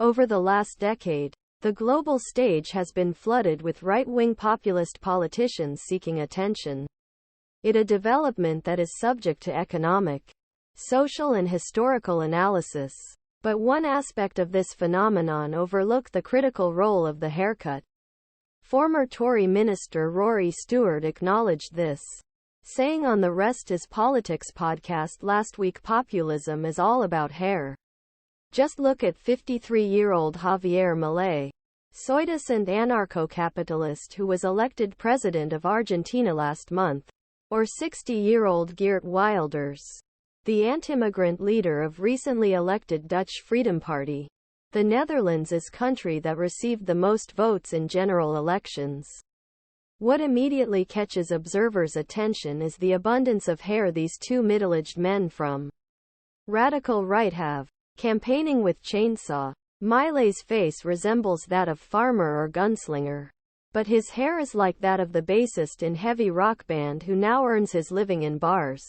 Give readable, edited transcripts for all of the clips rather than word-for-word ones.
Over the last decade, the global stage has been flooded with right-wing populist politicians seeking attention. It a development that is subject to economic, social and historical analysis. But one aspect of this phenomenon overlooked the critical role of the haircut. Former Tory minister Rory Stewart acknowledged this, saying on the Rest is Politics podcast last week, populism is all about hair. Just look at 53-year-old Javier Milei, soi-disant anarcho-capitalist who was elected president of Argentina last month, or 60-year-old Geert Wilders, the anti-immigrant leader of recently elected Dutch Freedom Party. The Netherlands is country that received the most votes in general elections. What immediately catches observers' attention is the abundance of hair these two middle-aged men from radical right have. Campaigning with chainsaw. Milei's face resembles that of farmer or gunslinger. But his hair is like that of the bassist in heavy rock band who now earns his living in bars.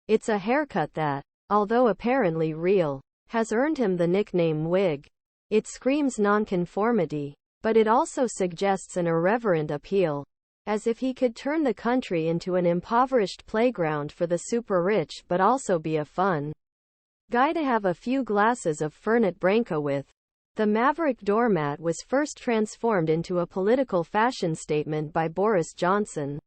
It's a haircut that, although apparently real, has earned him the nickname wig. It screams nonconformity, but it also suggests an irreverent appeal, as if he could turn the country into an impoverished playground for the super rich but also be a fun guy to have a few glasses of Fernet-Branca with. The maverick doormat was first transformed into a political fashion statement by Boris Johnson.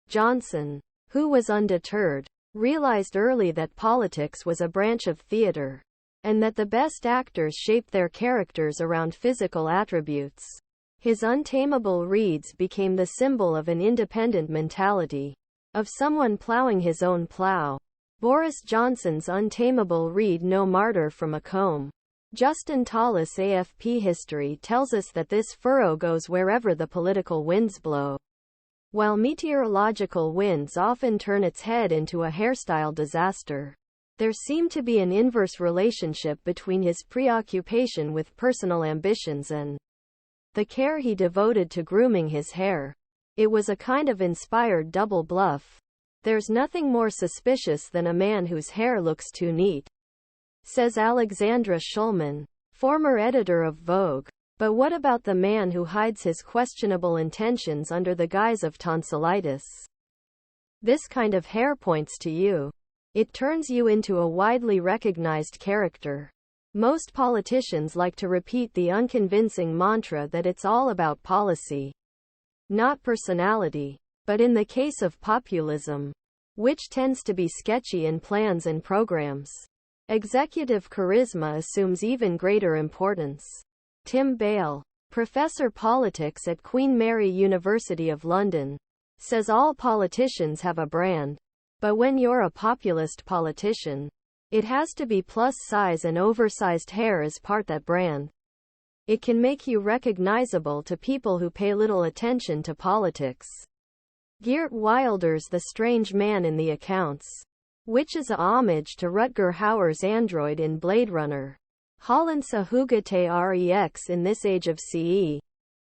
Johnson, who was undeterred, realized early that politics was a branch of theater, and that the best actors shaped their characters around physical attributes. His untamable reeds became the symbol of an independent mentality, of someone plowing his own plow. Boris Johnson's untamable reed no martyr from a comb. Justin TallisAFP History tells us that this furrow goes wherever the political winds blow. While meteorological winds often turn its head into a hairstyle disaster, there seemed to be an inverse relationship between his preoccupation with personal ambitions and the care he devoted to grooming his hair. It was a kind of inspired double bluff. There's nothing more suspicious than a man whose hair looks too neat, says Alexandra Shulman, former editor of Vogue. But what about the man who hides his questionable intentions under the guise of tonsillitis? This kind of hair points to you. It turns you into a widely recognized character. Most politicians like to repeat the unconvincing mantra that it's all about policy, not personality. But in the case of populism, which tends to be sketchy in plans and programs, executive charisma assumes even greater importance. Tim Bale, professor politics at Queen Mary University of London, says all politicians have a brand. But when you're a populist politician, it has to be plus size, and oversized hair is part that brand. It can make you recognizable to people who pay little attention to politics. Geert Wilders, the strange man in the accounts, which is a homage to Rutger Hauer's android in Blade Runner. Hollandse HoogteREX in this age of CE.